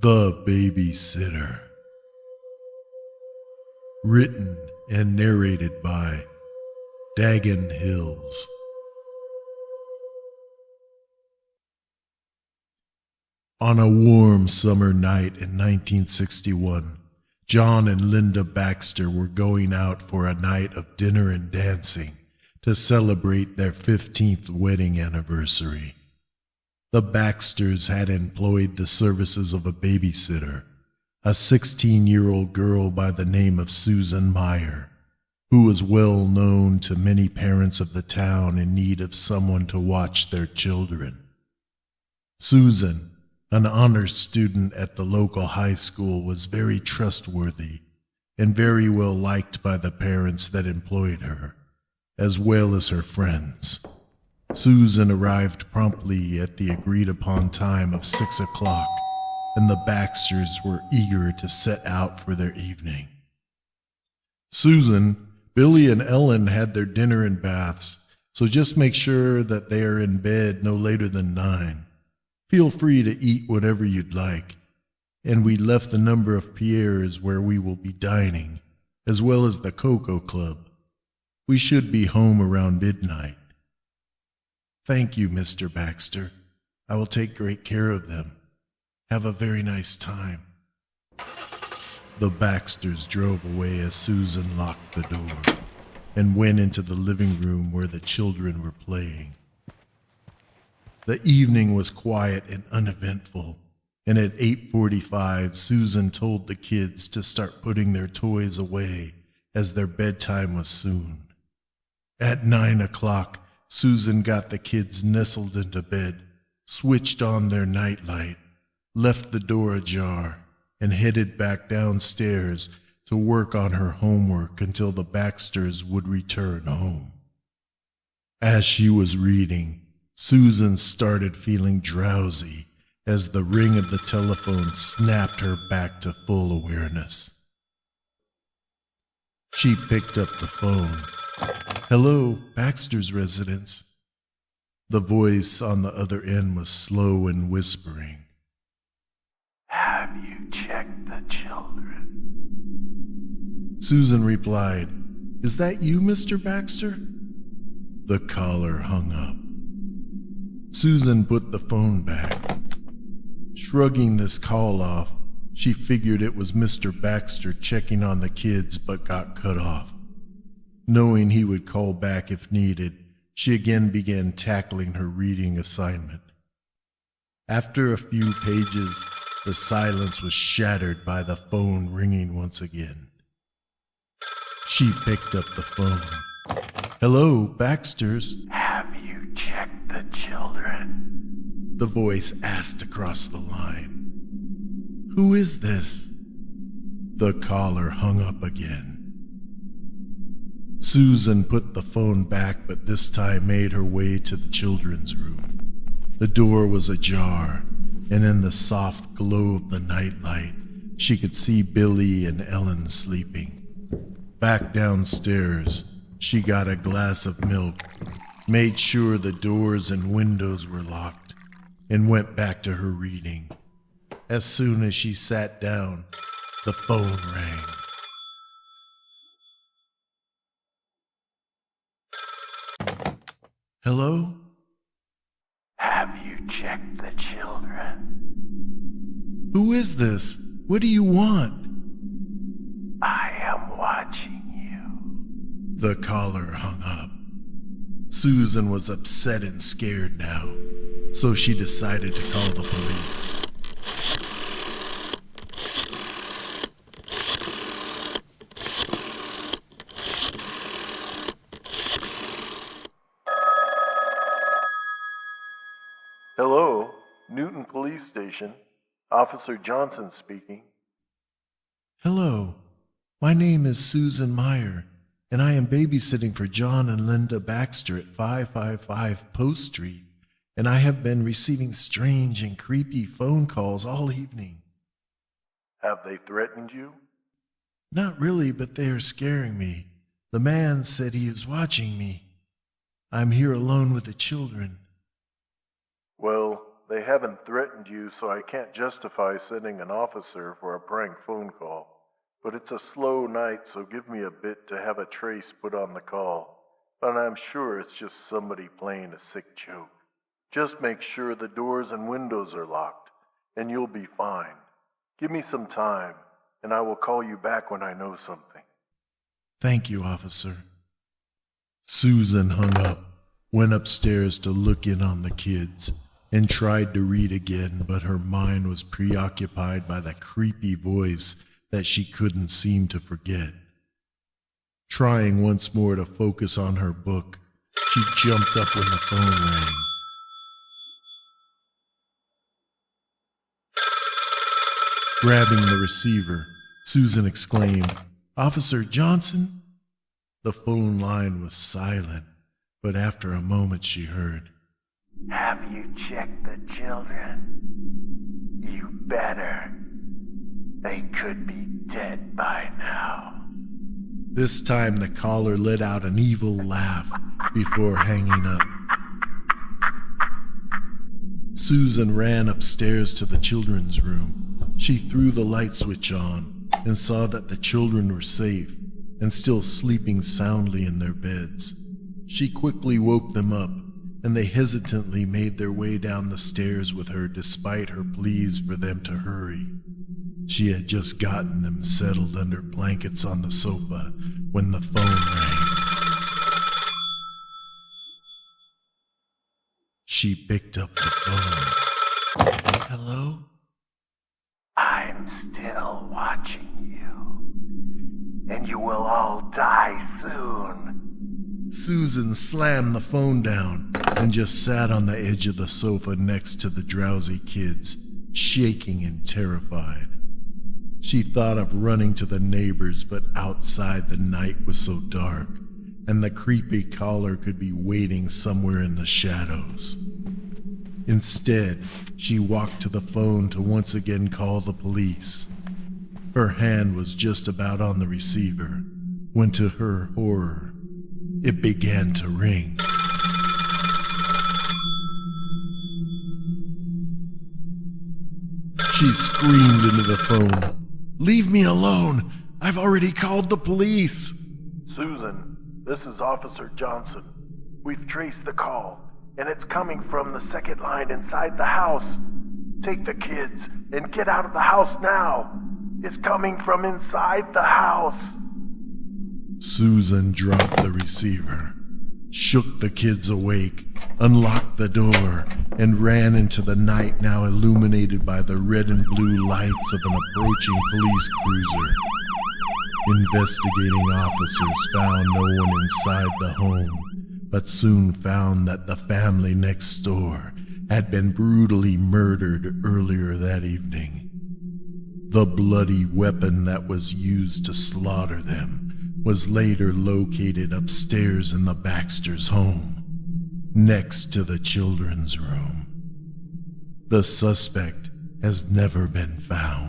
The Babysitter. Written and narrated by Dagonhills. On a warm summer night in 1961, John and Linda Baxter were going out for a night of dinner and dancing to celebrate their 15th wedding anniversary. The Baxters had employed the services of a babysitter, a 16-year-old girl by the name of Susan Meyer, who was well known to many parents of the town in need of someone to watch their children. Susan, an honors student at the local high school, was very trustworthy and very well liked by the parents that employed her, as well as her friends. Susan arrived promptly at the agreed-upon time of 6 o'clock, and the Baxters were eager to set out for their evening. Susan, Billy, and Ellen had their dinner and baths, so just make sure that they are in bed no later than 9. Feel free to eat whatever you'd like, and we left the number of Pierre's where we will be dining, as well as the Cocoa Club. We should be home around midnight. Thank you, Mr. Baxter. I will take great care of them. Have a very nice time. The Baxters drove away as Susan locked the door and went into the living room where the children were playing. The evening was quiet and uneventful, and at 8:45, Susan told the kids to start putting their toys away as their bedtime was soon. At 9 o'clock, Susan got the kids nestled into bed, switched on their nightlight, left the door ajar, and headed back downstairs to work on her homework until the Baxters would return home. As she was reading, Susan started feeling drowsy as the ring of the telephone snapped her back to full awareness. She picked up the phone. "Hello, Baxter's residence." The voice on the other end was slow and whispering. "Have you checked the children?" Susan replied, "Is that you, Mr. Baxter?" The caller hung up. Susan put the phone back. Shrugging this call off, she figured it was Mr. Baxter checking on the kids but got cut off. Knowing he would call back if needed, she again began tackling her reading assignment. After a few pages, the silence was shattered by the phone ringing once again. She picked up the phone. "Hello, Baxters." "Have you checked the children?" the voice asked across the line. "Who is this?" The caller hung up again. Susan put the phone back, but this time made her way to the children's room. The door was ajar, and in the soft glow of the nightlight, she could see Billy and Ellen sleeping. Back downstairs, she got a glass of milk, made sure the doors and windows were locked, and went back to her reading. As soon as she sat down, the phone rang. "Hello?" "Have you checked the children?" "Who is this? What do you want?" "I am watching you." The caller hung up. Susan was upset and scared now, so she decided to call the police. "Hello, Newton Police Station. Officer Johnson speaking." "Hello, my name is Susan Meyer, and I am babysitting for John and Linda Baxter at 555 Post Street, and I have been receiving strange and creepy phone calls all evening." "Have they threatened you?" "Not really, but they are scaring me. The man said he is watching me. I'm here alone with the children." "Well, They haven't threatened you, so I can't justify sending an officer for a prank phone call. But it's a slow night, so give me a bit to have a trace put on the call. But I'm sure it's just somebody playing a sick joke. Just make sure the doors and windows are locked, and you'll be fine. Give me some time, and I will call you back when I know something. Thank you, officer. Susan hung up, went upstairs to look in on the kids, and tried to read again, but her mind was preoccupied by the creepy voice that she couldn't seem to forget. Trying once more to focus on her book, she jumped up when the phone rang. Grabbing the receiver, Susan exclaimed, "Officer Johnson?" The phone line was silent, but after a moment she heard, Have you checked the children? You better. They could be dead by now. This time the caller let out an evil laugh before hanging up. Susan ran upstairs to the children's room. She threw the light switch on and saw that the children were safe and still sleeping soundly in their beds. She quickly woke them up, and they hesitantly made their way down the stairs with her despite her pleas for them to hurry. She had just gotten them settled under blankets on the sofa when the phone rang. She picked up the phone. Hello? I'm still watching you, and you will all die soon. Susan slammed the phone down and just sat on the edge of the sofa next to the drowsy kids, shaking and terrified. She thought of running to the neighbors, but outside the night was so dark, and the creepy caller could be waiting somewhere in the shadows. Instead, she walked to the phone to once again call the police. Her hand was just about on the receiver when, to her horror, it began to ring. She screamed into the phone, "Leave me alone! I've already called the police!" Susan, this is Officer Johnson. We've traced the call, and it's coming from the second line inside the house. Take the kids and get out of the house now. It's coming from inside the house. Susan dropped the receiver, shook the kids awake, unlocked the door, and ran into the night now illuminated by the red and blue lights of an approaching police cruiser. Investigating officers found no one inside the home, but soon found that the family next door had been brutally murdered earlier that evening. The bloody weapon that was used to slaughter them was later located upstairs in the Baxter's home, next to the children's room. The suspect has never been found.